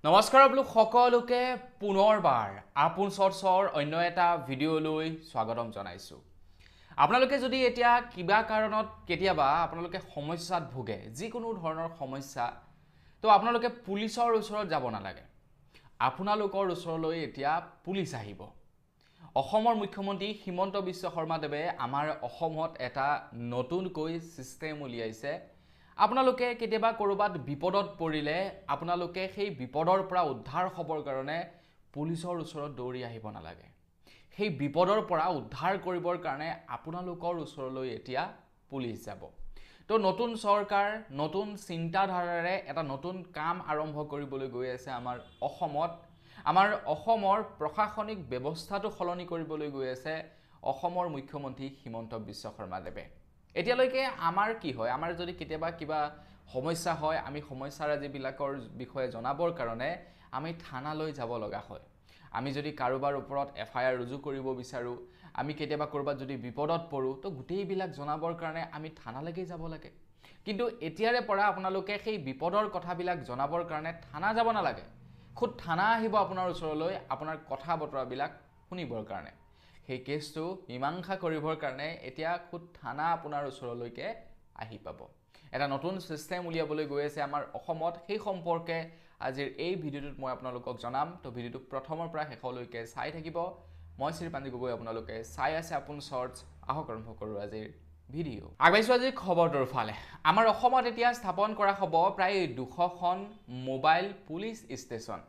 নমস্কাৰ আপোনালোক সকলোকে পুনৰবাৰ আপোন চৰ্চৰ অন্য এটা ভিডিঅ'লৈ স্বাগতম জনাইছোঁ। আপোনালোকে যদি এতিয়া কিবা কাৰণত কেতিয়াবা আপোনালোকে সমস্যাত ভোগে, যিকোনো ধৰণৰ সমস্যা, তো আপোনালোকে পুলিচৰ ওচৰত যাব নালাগে। আপোনালোকৰ ওচৰলৈ এতিয়া পুলিচ আহিব। অসমৰ মুখ্যমন্ত্ৰী হিমন্ত বিশ্ব শৰ্মাদেৱে আমাৰ অসমত এটা নতুনকৈ সিস্টেম উলিয়াইছে। আপোনালোকে কেতিয়াবা কৰবাত বিপদত পৰিলে আপোনালোকে সেই বিপদৰ পৰা উদ্ধাৰ হ'বৰ কাৰণে পুলিচৰ ওচৰত দৌৰি আহিব নালাগে। সেই বিপদৰ পৰা উদ্ধাৰ কৰিবৰ কাৰণে আপোনালোকৰ ওচৰলৈ এতিয়া পুলিচ যাব। তো নতুন চৰকাৰ, নতুন চিন্তাধাৰাৰে এটা নতুন কাম আৰম্ভ কৰিবলৈ গৈ আছে আমাৰ অসমত। আমাৰ অসমৰ প্ৰশাসনিক ব্যৱস্থাটো সলনি কৰিবলৈ গৈ আছে অসমৰ মুখ্যমন্ত্ৰী হিমন্ত বিশ্ব শৰ্মাদেৱে। এতিয়ালৈকে আমাৰ কি হয়, আমাৰ যদি কেতিয়াবা কিবা সমস্যা হয়, আমি সমস্যাৰাজিবিলাকৰ বিষয়ে জনাবৰ কাৰণে আমি থানালৈ যাব লগা হয়। আমি যদি কাৰোবাৰ ওপৰত FIR ৰুজু কৰিব বিচাৰোঁ, আমি কেতিয়াবা কৰবাত যদি বিপদত পৰোঁ, তো গোটেইবিলাক জনাবৰ কাৰণে আমি থানালৈকে যাব লাগে। কিন্তু এতিয়াৰে পৰা আপোনালোকে সেই বিপদৰ কথাবিলাক জনাবৰ কাৰণে থানা যাব নালাগে। খুদ থানা আহিব আপোনাৰ ওচৰলৈ আপোনাৰ কথা বতৰাবিলাক শুনিবৰ কাৰণে। সেই কেছটো মীমাংসা কৰিবৰ কাৰণে এতিয়া খুদ থানা আপোনাৰ ওচৰলৈকে আহি পাব। এটা নতুন সিস্টেম উলিয়াবলৈ গৈ আছে আমাৰ অসমত। সেই সম্পৰ্কে আজিৰ এই ভিডিঅ'টোত মই আপোনালোকক জনাম। তো ভিডিঅ'টো প্ৰথমৰ পৰা শেষলৈকে চাই থাকিব। মই শ্ৰীপাণ্ডি গগৈ, আপোনালোকে চাই আছে আপোন চৰ্চ। আহক আৰম্ভ কৰোঁ আজিৰ ভিডিঅ'। আগবাঢ়িছোঁ আজিৰ খবৰটোৰ ফালে। আমাৰ অসমত এতিয়া স্থাপন কৰা হ'ব প্ৰায় 200খন মোবাইল পুলিচ ষ্টেচন।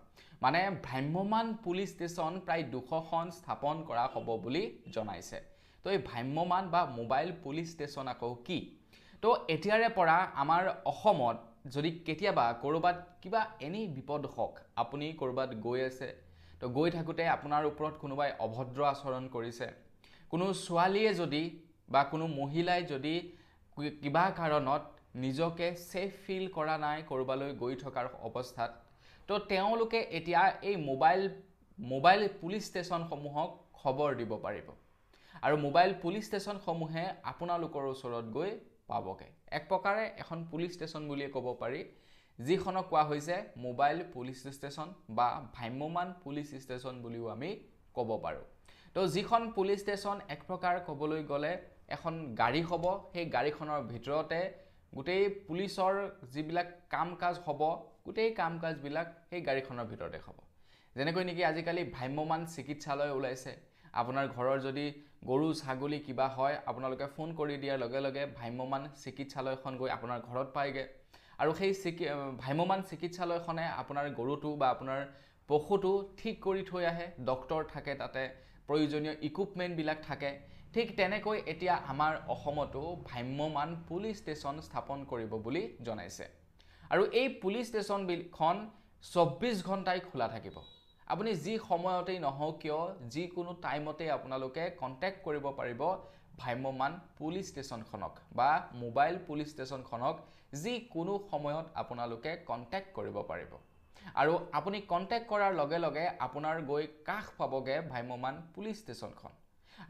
মানে ভ্ৰাম্যমান পুলিচ ষ্টেচন প্ৰায় 200খন স্থাপন কৰা হ'ব বুলি জনাইছে। তো এই ভ্ৰাম্যমান বা মোবাইল পুলিচ ষ্টেচন আকৌ কি? তো এতিয়াৰে পৰা আমাৰ অসমত যদি কেতিয়াবা ক'ৰবাত কিবা এনেই বিপদ হওক, আপুনি ক'ৰবাত গৈ আছে, তো গৈ থাকোঁতে আপোনাৰ ওপৰত কোনোবাই অভদ্ৰ আচৰণ কৰিছে, কোনো ছোৱালীয়ে যদি বা কোনো মহিলাই যদি কিবা কাৰণত নিজকে ছেফ ফিল কৰা নাই ক'ৰবালৈ গৈ থকাৰ অৱস্থাত, তো তেওঁলোকে এতিয়া এই মোবাইল পুলিচ ষ্টেচনসমূহক খবৰ দিব পাৰিব। আৰু মোবাইল পুলিচ ষ্টেচনসমূহে আপোনালোকৰ ওচৰত গৈ পাবগে। এক প্ৰকাৰে এখন পুলিচ ষ্টেচন বুলিয়ে ক'ব পাৰি, যিখনক কোৱা হৈছে মোবাইল পুলিচ ষ্টেচন বা ভ্ৰাম্যমান পুলিচ ষ্টেচন বুলিও আমি ক'ব পাৰোঁ। তো যিখন পুলিচ ষ্টেচন এক প্ৰকাৰ ক'বলৈ গ'লে এখন গাড়ী হ'ব। সেই গাড়ীখনৰ ভিতৰতে গোটেই পুলিচৰ যিবিলাক কাম কাজ হ'ব, গোটেই কাম কাজবিলাক সেই গাড়ীখনৰ ভিতৰতে হ'ব। যেনেকৈ নেকি আজিকালি ভ্ৰাম্যমান চিকিৎসালয় ওলাইছে। আপোনাৰ ঘৰৰ যদি গৰু ছাগলী কিবা হয়, আপোনালোকে ফোন কৰি দিয়াৰ লগে লগে ভ্ৰাম্যমান চিকিৎসালয়খন গৈ আপোনাৰ ঘৰত পায়গৈ। আৰু সেই ভ্ৰাম্যমান চিকিৎসালয়খনে আপোনাৰ গৰুটো বা আপোনাৰ পশুটো ঠিক কৰি থৈ আহে। ডক্তৰ থাকে তাতে, প্ৰয়োজনীয় ইকুইপমেণ্টবিলাক থাকে। ঠিক তেনেকৈ এতিয়া আমাৰ অসমতো ভ্ৰাম্যমান পুলিচ ষ্টেচন স্থাপন কৰিব বুলি জনাইছে। আৰু এই পুলিচ ষ্টেচনখন 24 ঘণ্টাই খোলা থাকিব। আপুনি যি সময়তেই নহওক কিয়, যিকোনো টাইমতেই আপোনালোকে কণ্টেক্ট কৰিব পাৰিব ভ্ৰাম্যমান পুলিচ ষ্টেচনখনক বা মোবাইল পুলিচ ষ্টেচনখনক। যিকোনো সময়ত আপোনালোকে কণ্টেক্ট কৰিব পাৰিব। আৰু আপুনি কণ্টেক্ট কৰাৰ লগে লগে আপোনাৰ গৈ কাষ পাবগৈ ভ্ৰাম্যমান পুলিচ ষ্টেচনখন।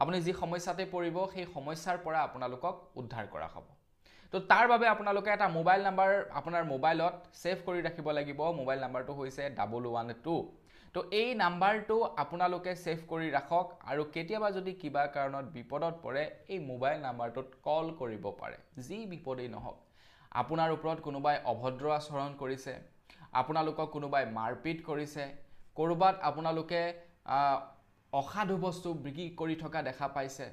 আপুনি যি সমস্যাতে পৰিব, সেই সমস্যাৰ পৰা আপোনালোকক উদ্ধাৰ কৰা হ'ব। তো তাৰ বাবে আপোনালোকে এটা মোবাইল নাম্বাৰ আপোনাৰ মোবাইলত ছেভ কৰি ৰাখিব লাগিব। মোবাইল নাম্বাৰটো হৈছে 112। তো এই নাম্বাৰটো আপোনালোকে ছেভ কৰি ৰাখক। আৰু কেতিয়াবা যদি কিবা কাৰণত বিপদত পৰে, এই মোবাইল নাম্বাৰটোত কল কৰিব পাৰে। যি বিপদেই নহওক, আপোনাৰ ওপৰত কোনোবাই অভদ্ৰ আচৰণ কৰিছে, আপোনালোকক কোনোবাই মাৰপিট কৰিছে, ক'ৰবাত আপোনালোকে অসাধু বস্তু বিক্ৰী কৰি থকা দেখা পাইছে,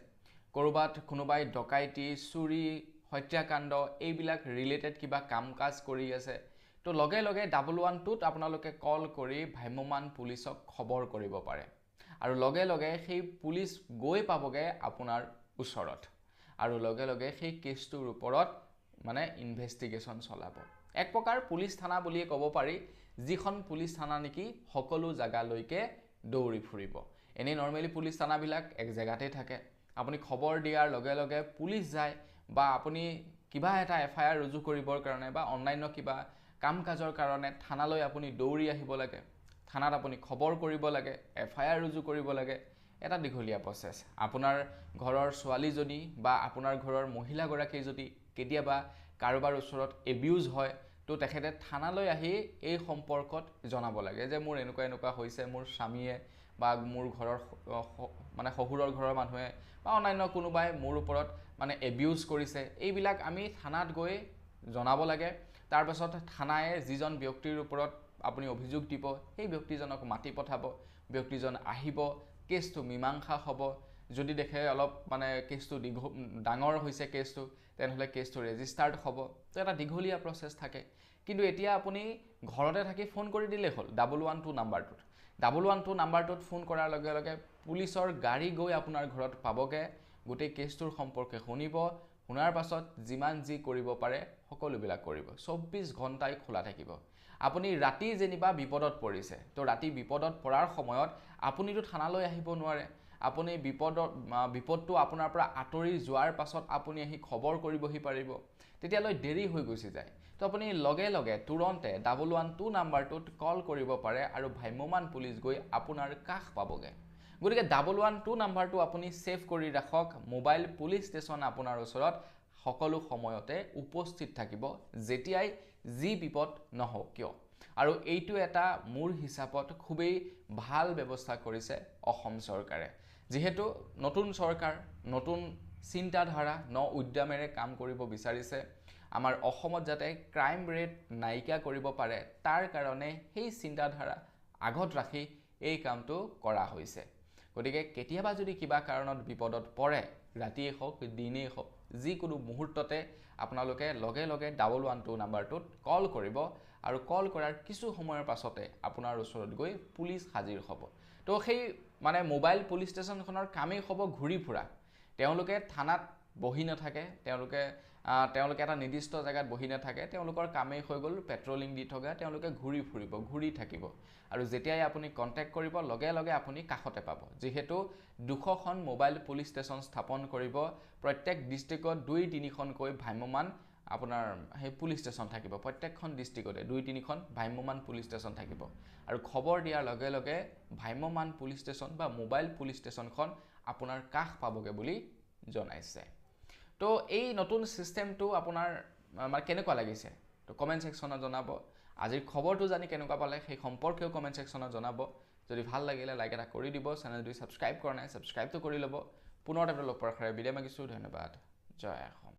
ক'ৰবাত কোনোবাই ডকাইতি, চুৰি, হত্যাকাণ্ড এইবিলাক ৰিলেটেড কিবা কাম কাজ কৰি আছে, তো লগে লগে 112ত আপোনালোকে কল কৰি ভ্ৰাম্যমান পুলিচক খবৰ কৰিব পাৰে। আৰু লগে লগে সেই পুলিচ গৈ পাবগৈ আপোনাৰ ওচৰত। আৰু লগে লগে সেই কেছটোৰ ওপৰত মানে ইনভেষ্টিগেশ্যন চলাব। এক প্ৰকাৰ পুলিচ থানা বুলিয়ে ক'ব পাৰি, যিখন পুলিচ থানা নেকি সকলো জেগালৈকে দৌৰি ফুৰিব। এনেই নৰ্মেলি পুলিচ থানাবিলাক এক জেগাতে থাকে। আপুনি খবৰ দিয়াৰ লগে লগে পুলিচ যায়, বা আপুনি কিবা এটা FIR ৰুজু কৰিবৰ কাৰণে বা অন্যান্য কিবা কাম কাজৰ কাৰণে থানালৈ আপুনি দৌৰি আহিব লাগে। থানাত আপুনি খবৰ কৰিব লাগে, FIR ৰুজু কৰিব লাগে। এটা দীঘলীয়া প্ৰচেছ। আপোনাৰ ঘৰৰ ছোৱালীজনী বা আপোনাৰ ঘৰৰ মহিলাগৰাকী যদি কেতিয়াবা কাৰোবাৰ ওচৰত এবিউজ হয়, তো তেখেতে থানালৈ আহি এই সম্পৰ্কত জনাব লাগে যে মোৰ এনেকুৱা এনেকুৱা হৈছে, মোৰ স্বামীয়ে বা মোৰ ঘৰৰ মানে শহুৰৰ ঘৰৰ মানুহে বা অন্যান্য কোনোবাই মোৰ ওপৰত মানে এবিউজ কৰিছে। এইবিলাক আমি থানাত গৈ জনাব লাগে। তাৰ পাছত থানায়ে যিজন ব্যক্তিৰ ওপৰত আপুনি অভিযোগ দিব সেই ব্যক্তিজনক মাতি পঠাব, ব্যক্তিজন আহিব, কেছটো মীমাংসা হ'ব। যদি দেখে অলপ মানে কেছটো ডাঙৰ হৈছে কেছটো, তেনেহ'লে কেছটো ৰেজিষ্টাৰ্ড হ'ব। তো এটা দীঘলীয়া প্ৰচেছ থাকে। কিন্তু এতিয়া আপুনি ঘৰতে থাকি ফোন কৰি দিলেই হ'ল 112 নাম্বাৰটোত। 112 নাম্বাৰটোত ফোন কৰাৰ লগে লগে পুলিচৰ গাড়ী গৈ আপোনাৰ ঘৰত পাবগৈ, গোটেই কেছটোৰ সম্পৰ্কে শুনিব, শুনাৰ পাছত যিমান যি কৰিব পাৰে সকলোবিলাক কৰিব। 24 ঘণ্টাই খোলা থাকিব। আপুনি ৰাতি যেনিবা বিপদত পৰিছে, তো ৰাতি বিপদত পৰাৰ সময়ত আপুনিতো থানালৈ আহিব নোৱাৰে। আপুনি বিপদটো আপোনাৰ পৰা আঁতৰি যোৱাৰ পাছত আপুনি আহি খবৰ কৰিবহি পাৰিব, তেতিয়ালৈ দেৰি হৈ গুচি যায়। তো আপুনি লগে লগে তুৰন্তে 112 নাম্বাৰটোত কল কৰিব পাৰে আৰু ভ্ৰাম্যমাণ পুলিচ গৈ আপোনাৰ কাষ পাবগৈ। গতিকে 112 নাম্বাৰটো আপুনি ছেভ কৰি ৰাখক। মোবাইল পুলিচ ষ্টেচন আপোনাৰ ওচৰত সকলো সময়তে উপস্থিত থাকিব, যেতিয়াই যি বিপদ নহওক কিয়। আৰু এইটো এটা মোৰ হিচাপত খুবেই ভাল ব্যৱস্থা কৰিছে অসম চৰকাৰে। যিহেতু নতুন চৰকাৰ, নতুন চিন্তাধাৰা, উদ্যমেৰে কাম কৰিব বিচাৰিছে। আমাৰ অসমত যাতে ক্ৰাইম ৰেট নাইকিয়া কৰিব পাৰে, তাৰ কাৰণে সেই চিন্তাধাৰা আগত ৰাখি এই কামটো কৰা হৈছে। গতিকে কেতিয়াবা যদি কিবা কাৰণত বিপদত পৰে, ৰাতিয়ে হওক দিনেই হওক, যিকোনো মুহূৰ্ততে আপোনালোকে লগে লগে 112 নাম্বাৰটোত কল কৰিব আৰু কল কৰাৰ কিছু সময়ৰ পাছতে আপোনাৰ ওচৰত গৈ পুলিচ হাজিৰ হ'ব। তো সেই মানে মোবাইল পুলিচ ষ্টেচনখনৰ কামেই হ'ব ঘূৰি ফুৰা। তেওঁলোকে থানাত বহি নাথাকে, তেওঁলোকে এটা নিৰ্দিষ্ট জেগাত বহি নাথাকে। তেওঁলোকৰ কামেই হৈ গ'ল পেট্ৰলিং দি থকা, তেওঁলোকে ঘূৰি ফুৰিব, ঘূৰি থাকিব। আৰু যেতিয়াই আপুনি কণ্টেক্ট কৰিব লগে লগে আপুনি কাষতে পাব। যিহেতু 200খন মোবাইল পুলিচ ষ্টেচন স্থাপন কৰিব, প্ৰত্যেক ডিষ্ট্ৰিক্টত 2-3খনকৈ ভ্ৰাম্যমাণ আপোনাৰ সেই পুলিচ ষ্টেচন থাকিব। প্ৰত্যেকখন ডিষ্ট্ৰিক্টতে 2-3খন ভ্ৰাম্যমাণ পুলিচ ষ্টেচন থাকিব। আৰু খবৰ দিয়াৰ লগে লগে ভ্ৰাম্যমাণ পুলিচ ষ্টেচন বা মোবাইল পুলিচ ষ্টেচনখন আপোনাৰ কাষ পাবগৈ বুলি জনাইছে। তো এই নতুন ছিষ্টেমটো আপোনাৰ মানে কেনেকুৱা লাগিছে তো কমেণ্ট ছেকশ্যনত জনাব। আজিৰ খবৰটো জানি কেনেকুৱা পালে সেই সম্পৰ্কেও কমেণ্ট ছেকশ্যনত জনাব। যদি ভাল লাগিলে লাইক এটা কৰি দিব, চেনেলটো ছাবস্ক্ৰাইব কৰা নাই ছাবস্ক্ৰাইবটো কৰি ল'ব। পুনৰ এটা লগ পোৱাৰ আশাৰে বিদায় মাগিছোঁ। ধন্যবাদ। জয় অসম।